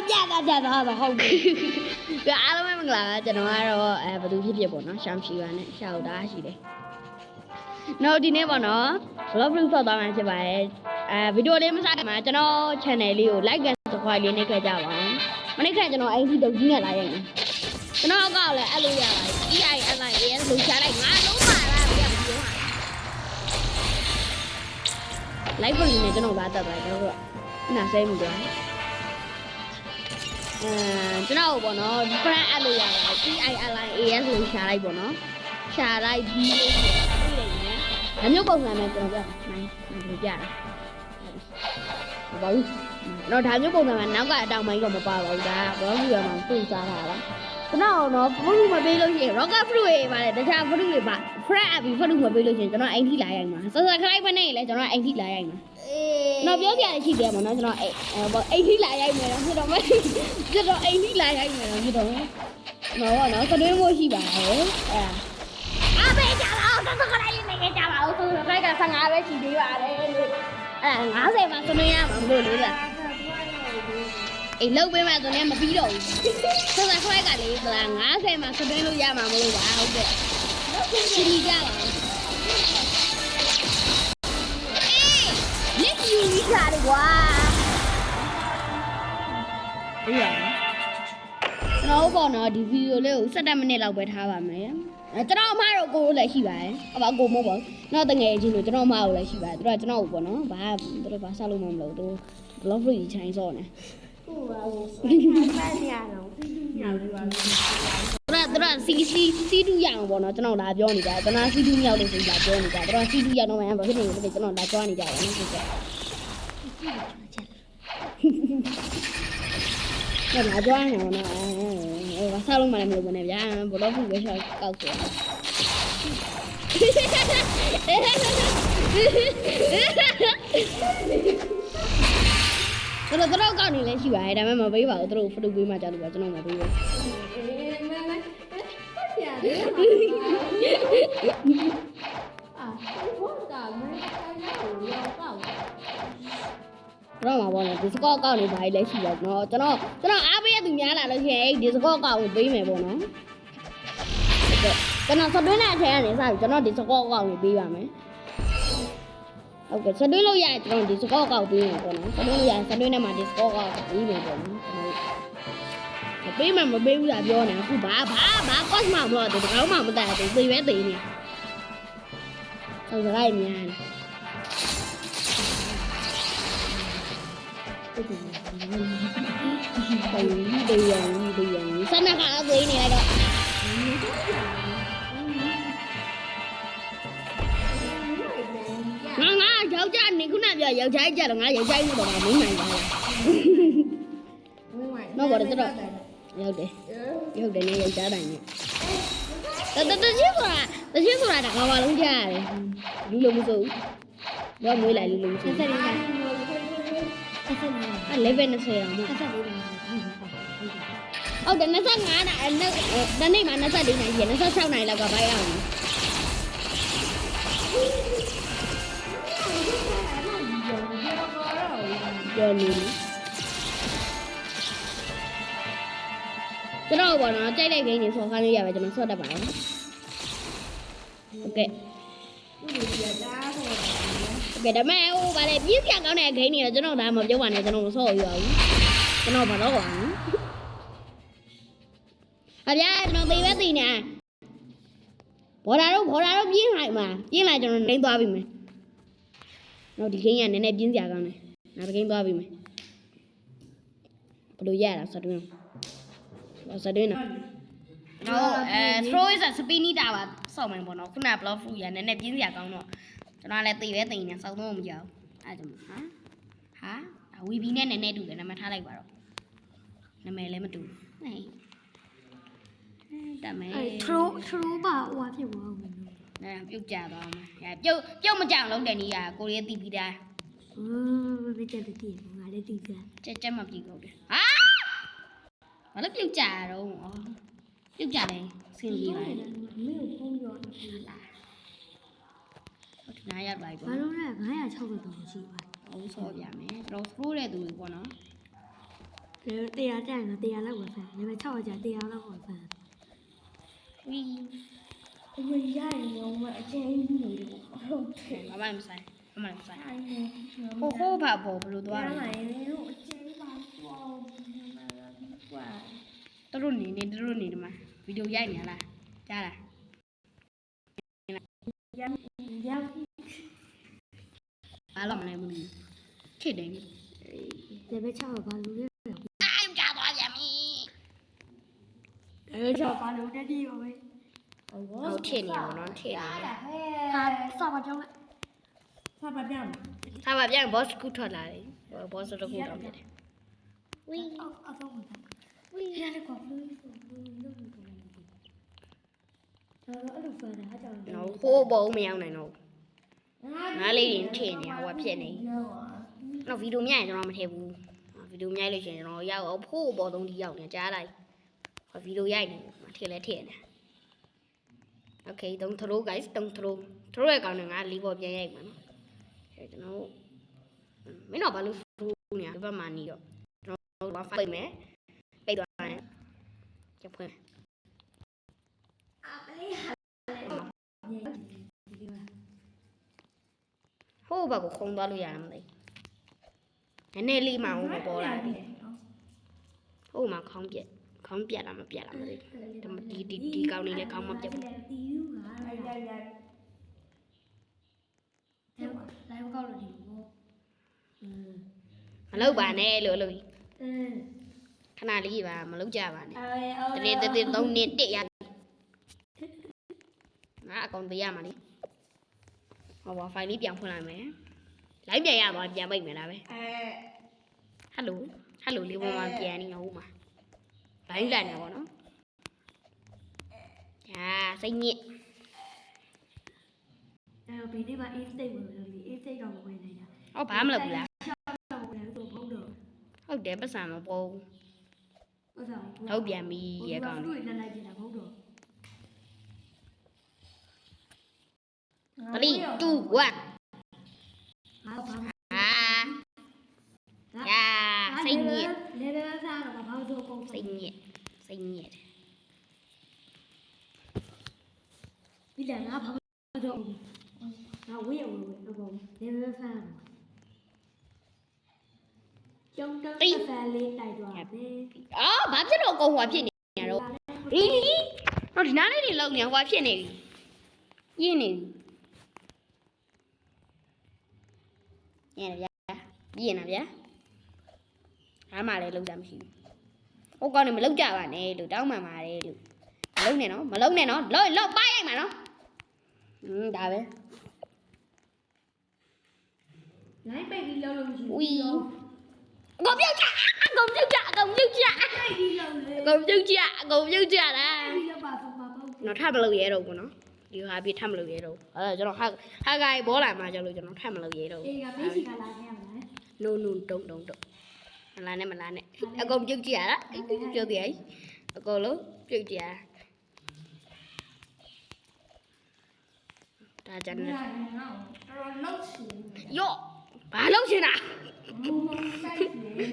ပြတာဟုတ်ပြီပြအားလုံးပဲမင်္ဂလာပါကျွန်တော်ကတော့ဘယ်သူဖြစ်ပေါ့နော်ရှမ်ရှီပါနဲ့ရှောက်တာရှိတယ်နော်ဒီနေ့ပေါ့နော် vlog ဆောက်သွားမှဖြစ်ပါတယ်ဗီဒီယိုလေးမစခင်မှာကျွန်တော် channel လေးကို like and subscribe လေးနှိပ်ခဲ့ကြပါဦးမနေ့ကကျွန်တော်အဲ့ဒီတုတ်ကြီးနဲ့လာရိုက်နေကျွန်တော်အကောက်လည်းအဲ့လိုရပါတယ် EILIAS လို့ရှားလိုက်ငါလုံးပါလားပြပြောဟာ like ကိုလည်းကျွန်တော်လာတက်ပါတယ်တော့နားစိမ့်မှုတော့ကျွန်တော်ပေါ့နော်ဒီ friend အဲ့လိုရပါတယ် EILIAS လို့ရှားလိုက်ပေါ့နော်ရှားလိုက်ပြီးလို့ပြလိုက်နေဒါမျိုးပုံစံနဲ့ကျွန်တော်ပြနိုင်ပြတာဘာလို့တော့ဒါမျိုးပုံစံမှာနောက်ကအတောင်ပိုင်းတော့မပါပါဘူးဒါဘောလူရမှာစုစားတာပါကျွန်တော်တော့ဖလူမပေးလို့ရှိရင် rocket fruit တွေပါတယ်တခြား fruit တွေပါ friend app ဖလူမပေးလို့ရှိရင်ကျွန်တော်အိမ်ထိလာရိုက်မှာ subscribe မနဲ့လေကျွန်တော်အိမ်ထိလာရိုက်မှာကျွန်တော်ပြောပြရရှိတယ်ပေါ့နော်ကျွန်တော်အိမ်ထိလာရိုက်မယ်တော့ဖြစ်တော့မယ်ကျွန်တော်အိမ်ထိလာရိုက်မယ်တော့ဖြစ်တော့မယ်နော်ကတွင်းမို့ရှိပါတယ်အားပေးကြပါဦး subscribe လေးနဲ့ကြပါဦး subscribe က15ပဲရှိသေးပါတယ်လို့50မှာဆွနေရမှာမလို့လေလားအေးလောက်ပေးမှဆိုရင်မပြီးတော့ဘူးဆက်ဆက်ခွဲကလေးက50မှာဆွနေလို့ရမှာမလို့ပါဟုတ်ကဲ့ရှင်းကြပါဦးအေးလက်ယူကြီးခါတယ်ကွာအေးရကျွန်တော်ပေါ့နော်ဒီဗီဒီယိုလေးကို17မိနစ်လောက်ပဲထားပါမယ်ကျွန်တော်အမတို့ကိုလည်းရှိပါတယ်အဘကိုမဟုတ်ပါဘူးကျွန်တော်တငယ်ချင်းတို့ကျွန်တော်အမကိုလည်းရှိပါတယ်သူကကျွန်တော်ကိုပေါ့နော်ဘာသူတို့ဘာဆောက်လို့မလို့သူ blog free ချိုင်းစောနေဟုတ်ပါဘူးဆက်နေရတော့ညောင်ပြီးပါဘူးသူကစီတူရအောင်ပေါ့နော်ကျွန်တော်လာပြောနေကြတယ်ကျွန်တော်စီတူမြောက်လို့ဆိုတာပြောနေကြတယ်သူကစီတူရတော့မှဘာဖြစ်နေလဲကျွန်တော်လာကြွားနေကြတယ်နော်ဟုတ်ကဲ့လာကြွားနေတော့နော်ဘာဆောက်လို့မလဲမလို့နဲ့ဗျာ blog free ပဲရှောက်ကောက်ဆိုတော့ကောက်နေလဲရှိပါတယ်ဒါပေမဲ့မပေးပါဘူးသူတို့ဖတူပေးမှကြာလို့ပါကျွန်တော်မပေးဘူးတော့မှာပေါ့နော်ဒီစကော့ကောက်နေပါလေရှိပါတော့ကျွန်တော်အားပေးရသူများလာလို့ရှိရင်ဒီစကော့ကောက်ကိုပေးမယ်ပေါ့နော်ကျွန်တော်စတွင်းတဲ့အချိန်ကနေစပြီးကျွန်တော်ဒီစကော့ကောက်ကိုပေးပါမယ်ဟုတ်ကဲ့စတွင်းလို့ရရင်ကျွန်တော်ဒီစကော့ကောက်ပေးမယ်ပေါ့နော်စတွင်းလို့ရရင်စတွင်းထဲမှာဒီစကော့ကောက်ပေးမယ်ပေါ့နော်ကျွန်တော်ပေးမှမပေးဘူးလားပြောနေအခုဘာ cost မှာမလို့တူတကောင်းမှမတတ်ဘူးသိပဲသိနေဟုတ်ကဲ့မြန်ဒီရန်စနခါသေးနေလိုက်တော့ငါယောက်ျားနေခုနပြောယောက်ျားကြတော့ငါယောက်ျားနေတော့မင်းနိုင်ပါလားနော်ဘာလဲတော့ရောက်တယ်နေယောက်ျားတိုင်းနဲ့တချင်းဆိုတာတကားပါလုံးကြားရတယ်လူလုံးမစိုးတော့မွေးလိုက်လူလုံးမစိုးဆက်နေတယ်level 20အောင်မဟုတ်တယ်25နာရီတနေ့မှာ24နာရီ26နာရီလောက်ကပိုင်းအောင်ပြောနေကျွန်တော်ဘောနော်ကြိုက်တဲ့ဂိမ်းတွေဆော်ခိုင်းလို့ရပါကျွန်တော်ဆော့တတ်ပါတယ်ဟုတ်ကဲ့ဒါမဲ့ဟိုဗါလေပြင်းပြကောင်းတဲ့ဂိမ်းတွေတော့ကျွန်တော်ဒါမပြောပါနဲ့ကျွန်တော်မဆော့ရပါဘူးကျွန်တော်ဘာတော့ကွာအပြားကျွန်တော်သိပဲသိနေဘော်ဒါတော့ပြင်းလိုက်မှာပြင်းလိုက်ကျွန်တော်နှိမ့်သွားပြီမယ်တော့ဒီဂိမ်းကနည်းနည်းပြင်းစရာကောင်းတယ်နောက်ဂိမ်းသွားပြီမယ်ဘယ်လိုရတာစတွင်းနော်throw is a spinny တာပါဆော့မယ်ပေါ့နော်ခုန block fruit ရနည်းနည်းပြင်းစရာကောင်းတော့ကျွန်တော်လည်းသိပဲသိနေစောက်သုံးမကြောက်အဲ့ဒါဟာဝီဘီနဲ့နည်းနည်းတူတယ်နာမည်ထားလိုက်ပါတော့နာမည်လည်းမတူဟဲ့တမဲ throw ပါဟိုဖြစ်သွားဘူးပြုတ်ကြသွားမှာပြုတ်မကြောက်လုံးတယ်နီးကကိုရီးတီးပြီးသားမကြက်တည်းငါလည်းတီးကြက်မပြေတော့တယ်ဟာဘာလို့ပြုတ်ကြတော့ပြုတ်ကြတယ်ဆင်းပြေးပါတယ်မင်းကိုဖုန်းပြောနေလားဟုတ်တယ်နားရပါပြီဘာလို့လဲ960တော့ရှိပါတယ်ဟုတ်ဆော့ပြမယ်ကျွန်တော် throw တဲ့သူတွေပေါ့နော်က တရားကြရင်တော့တရားလောက်ဝင်ဖန်ဒါပေမဲ့6ကြာတရားလောက်ဝင်ဖန် ဝီ အမေရရင်ရောမအချင်းကြီးနေတယ်ဟုတ်တယ် မမမဆိုင်မမမဆိုင်ဟိုဘာပေါ်ဘလို့သွားလဲ ရရင်လို့အချင်းပါတော့ကွာ တို့နေဒီမှာဗီဒီယိုရိုက်နေလားကြားလား ရ ဘာလို့မလဲမသိဘူးခစ်တယ် ဒါပေမဲ့6ဘာလို့လဲ အားကြားသွားပြန်ပြီ 6ဘာလို့တတိရောပဲ ဟုတ်ထင်နေအောင်နော်ထင်နေ ဟာစပါကြောင်းလိုက်စပါပြောင်း ထားပါပြန် boss ကူထွက်လာတယ် boss တော့ကူတော့ဖြစ်တယ် ဝီအောက်တော့ဝင်ဝီရတယ်ကွာဖလူးလို့လို့တော့အဲ့လိုဖန်တာအကြောင်း နော်ဟိုးဘုံမရောက်နိုင်တော့ငါလေးရင်ထင်နေဟိုဖြစ်နေနော်ဗီဒီယိုမြိုက်ရင်ကျွန်တော်မထည့်ဘူးဗီဒီယိုမြိုက်လို့ရှိရင်ကျွန်တော်ရောက်အောင်ဖိုးပေါ်သုံးဒီရောက်နေကြားလိုက်ဗီဒီယိုရိုက်နေထည့်လဲထည့်နေ Okay တုံးထရိုး guys တုံးထရိုးရဲ့ကောင်နဲ့ငါလေးပေါ်ပြန်ရိုက်မှာနော်အဲကျွန်တော်မင်းတော့ဘာလို့ထရိုးနေဒီဘက်မှာနေတော့ကျွန်တော်ဘာဖိုက်မယ်ပိတ်သွားရင်ကျဖွင့်ဟိုဘက်ကိုခုံသွားလို့ရမှာမသိနည်းနည်းလေးမှအောင်ပေါ်လာပြီဟိုမှာခေါင်းပြက်လာမပြက်လာမသိဒီကောင်လေးလည်းခေါင်းမပြက်ဘူး တီးယူကလိုက်ကောက်လို့ဒီဘော မလုပ်ပါနဲ့လို့လို့ အင်း ခဏလေးပါမလုပ်ကြပါနဲ့ အော် တနေ့3နှစ်1ရငါအကောင့်ပေးရမှာလေဟောပါဖိုင်လေးပြန်ဖွင့်လိုက်မယ်လိုင်းပြန်ရသွားပြန်ပိတ်မယ်လားပဲဟယ်လိုလေးပေါ်မှာပြန်နေဟုတ်မှာလိုင်းလန်နေပါတော့ဟာစိတ်ညစ် ဘယ်နေ့မှ if state ဝင်လို့ဒီ if state တော့ဝင်နေတာ ဟောဘာမလုပ်ဘူးလား တော့ဝင်လို့ဘုံတော့ ဟုတ်တယ်ပတ်စံမပေါ်ဘူး ဟုတ်တယ် ဟုတ်ပြန်ပြီရေကောင် သူ့နဲ့လိုက်ကြတာဘုံတော့ 3 2 1 ဟာဘာ ဟာစိတ်ညစ် လဲလဲစားတော့ဘာလို့ကုန် စိတ်ညစ် ဒီလည်းငါဘာတော့ငါဝေးအောင်အကုန်လဲလဲစားတော့ကျုံတော့ဖန်လေးတိုက်သွားတယ် အော်ဘာဖြစ်တော့အကုန်ဟွာဖြစ်နေရတော့ဒီတော့ဒီနားလေးတွေလောက်နေဟွာဖြစ်နေပြီရင်းနေပြီရင်းဗျာရင်းနာဗျာအားမလည်းလောက်ကြမရှိဘူးဟိုကောင်နေမလောက်ကြပါနဲ့လို့တောင်းပန်ပါတယ်လို့မလုံးနဲ့နော်လောက်ပါရိုက်မှာနော်ဒါပဲ လိုက်ပိတ်ပြီးလောက်လို့မရှိ ဝီအကုန်ပြုတ်ကြအကုန်ပြုတ်ကြလား ပိတ်ပြီးလောက်လေ အကုန်ပြုတ်ကြလား ပြီးလောက်ပါဆုံးပါပေါ့ နော်ထပ်မလုပ်ရဲတော့ဘူးနော်ဒီဟာပြထပ်မလုပ်ရဲတော့အဲ့တော့ကျွန်တော်ဟာဂိုင်ဘောလာမှာကြောက်လို့ကျွန်တော်ထပ်မလုပ်ရဲတော့ အေးကမေးစီကလာခဲ့ရမလား no တုံမလာနဲ့အကုန်ပြုတ်ကြရလားပြုတ်တယ်အကုန်လုံးပြုတ်ကြရဒါကြနေ တော်လောက်ချင် ယော့ဘာလုပ်ချင်တာ ဘူမဆိုင်နေ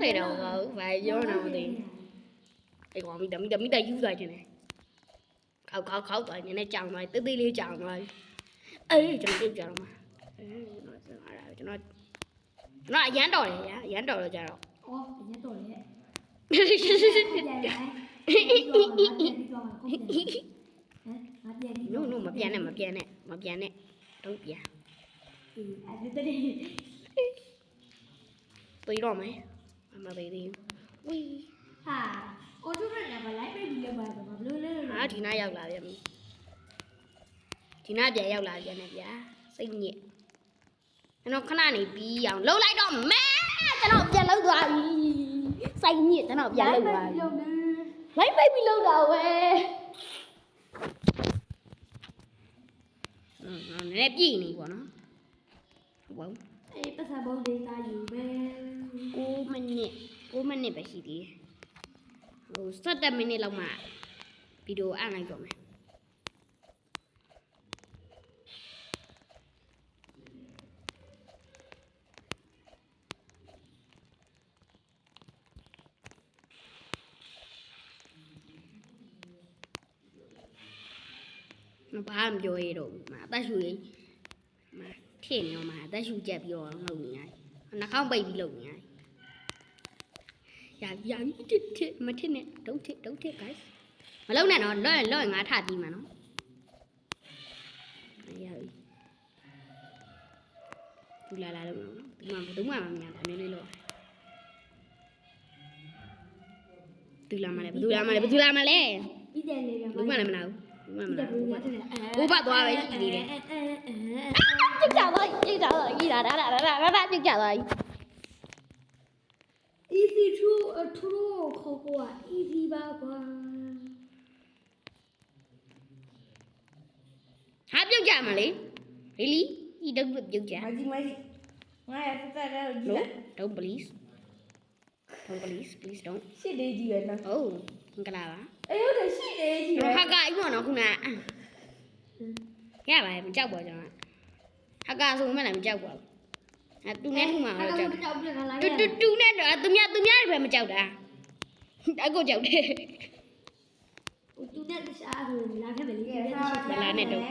ဖေတော့ဘာပြောနေမသိအဲ့ကောင်မိတာယူသွားခြင်းနဲ့ခောက်သွားနေနဲ့ကြောင်သွားတေးလေးကြောင်သွားအေးကျွန်တော်ပြုတ်ကြတော့မှာကျွန်တော်အရန်တော်တယ်ဗျာအရန်တော်တော့ကြတော့ အော်ညတော့လေ no မပြန်နဲ့တော့ပြန်အဲ့ဒါတည်းပြေးတော့မယ်မသေးသေးဝီ ဟာကိုတို့ရနေပါလိုက်ပြီလေပါဘာလို့လဲ ဟာဒီနားရောက်လာပြန်ပြီဒီနားပြန်ရောက်လာပြန်တယ်ဗျာစိတ်ညစ်ကျွန်တော်ခဏနေပြီးအောင်လှုပ်လိုက်တော့မဲကျွန်တော်ပြန်လှုပ်သွားပြီစိတ်ညစ်ကျွန်တော်ပြန်လှုပ်သွားပြီလိုက်ပိတ်ပြီးလှုပ်တာဝဲနည်းနည်းပြည့်နေပေါ့နော်ဟုတ် အေးပတ်စံဘုံဒေတာယူပဲ 9မိနစ်ပဲရှိသေးတယ်ဟို17မိနစ်လောက်မှဗီဒီယိုအပ်လိုက်တော့မယ် ဘာမှပြောရတော့မအသက်ရှူရေးမထည့်နေတော့မအသက်ရှူကြက်ပြီးတော့လုပ်နေရတယ်နှာခေါင်းပိတ်ပြီးလုပ်နေရတယ်ရာတစ်မထည့်နဲ့ဒုတ်ထစ် guys မလုပ်နဲ့တော့လော့ငါထတီးမှာနော်ရပြီသူလာလို့နော်သူမှမမြင်တာနည်းနည်းလို့သူလာမလဲဘယ်သူလာမလဲ ပြီးတယ်လေဗျာ ဘူးမှလည်းမနာဘူးဘူးမှမနာဘူး ဘူးရတယ် ဘိုးဘသွားပဲရှိသေးတယ်ကြည့်ကြတော့ကြီးတာကြည့်ကြတော့ easy to true ခေါ်ကွာ easy ပါကွာ ဟာပြုတ်ကြမှာလေ really ဒီတော့ပြုတ်ကြ မကြီးငါရတက်တယ်လို့ no don't please please don't ရှစ်လေးကြီးပဲနော် oh င်္ဂလာပါ အေးဟုတ်တယ်ရှစ်လေးကြီးပဲ ဟာကအိမ်မော်နော်ခုနရပါမကြောက်ပါကျွန်တော်ဟာကဆိုမှလည်းမကြောက်ပါဘူးအဲသူနဲ့ခုမှတော့ကြောက် ကြောက်ပြခါလာ တူနဲ့တော့သူများတွေပဲမကြောက်တာအကိုကြောက်တယ် သူနဲ့တခြားဆိုလာခဲ့မယ်လေ လာနဲ့တော့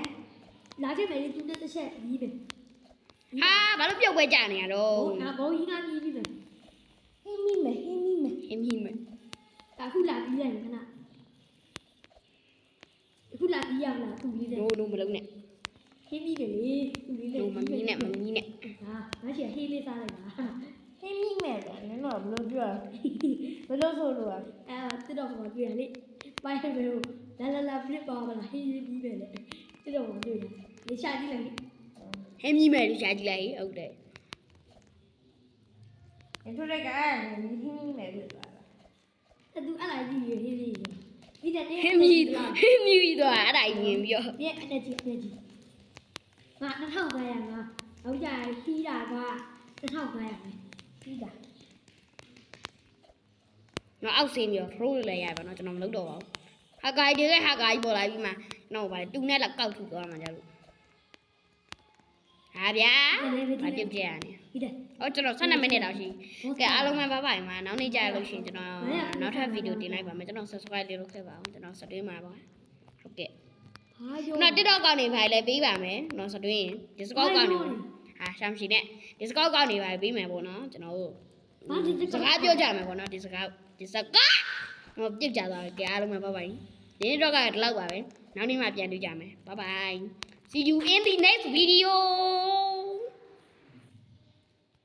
လာခဲ့မယ်လေသူနဲ့တစ်ချက်ပြီးပဲ ဟာဘာလို့ပြုတ်ပွဲကြနေရတော့ ငါဘောကြီးကပြီးပြီပဲ ဟင်းမိမယ် ဟင်းမိမယ် အခုလာပြီးရတယ်ခဏအခုလာပြီးရမလားသူလေးတဲ့ no မလုံးနဲ့ ဟင်းပြီးတယ်လေသူလေးတဲ့ no မမီးနဲ့ ဟာငါချီဟင်းလေးစားလိုက်တာ ဟင်းမိမယ်ဗျာနင်တော့ဘယ်လိုပြောဘယ်လိုဆိုလို့อ่ะ အဲ့တော့တော့ပြရလေပိုင်းပဲလာပြစ်ပါမလားဟင်းလေးပြီးပဲလေအဲ့တော့တွေ့တယ်လေရှာကြည့်လိုက် ဟင်းမိမယ်လို့ရှာကြည့်လိုက်ဟုတ်တယ် ဒီတို့လည်းကအဲ့ဟင်းမိမယ်ပြသွားတာ အဲ့သူအဲ့လာကြည့်ရဟင်းလေးဒီတဲ့ ဟင်းမိသွားအဲ့ဒါမြင်ပြီးတော့ ပြအဲ့တဲ့ကြည့်ငါ2500ငါဟုတ်ကြခီးတာက2500ပဲပြီးတာ နော်အောက်ဆင်းပြီးတော့ throw လည်းရပါတော့ကျွန်တော်မလုပ်တော့ပါဘူးဟာဂိုင်တွေကဟာဂိုင်ပေါ်လာပြီးမှတော့ဗါတူနဲ့လောက်ကောက်ထူသွားမှာကြလို့ဟာဗျာမပြုတ်ကြရနေ ပြီးတယ် အော်ကျွန်တော်12မိနစ်တော့ရှိကဲအားလုံးပဲဘိုင်ဘိုင်မှာနောက်နေ့ကြရလို့ရှိရင်ကျွန်တော်နောက်ထပ်ဗီဒီယိုတင်လိုက်ပါမယ်ကျွန်တော် subscribe လေးလုပ်ခဲ့ပါအောင်ကျွန်တော်စတွင်းမှာပါဟုတ်ကဲ့ ဟာယော နော် TikTok ကောက်နေပါလေပေးပါမယ်နော်စတွင်း Discord ကောက်နေဟာရှမ်းရှိနဲ့ Discord ကောက်နေပါပေးမယ်ပေါ့နော်ကျွန်တော်တို့စကားပြောကြမယ်ပေါ့နော်ဒီစကားဟိုပြစ်ကြသွားတယ်ကြအားလုံးပဲဘိုင်ဘိုင်ဒီနေ့တော့ကဒီလောက်ပါပဲနောက်နေ့မှပြန်တွေ့ကြမယ် bye bye see you in the next video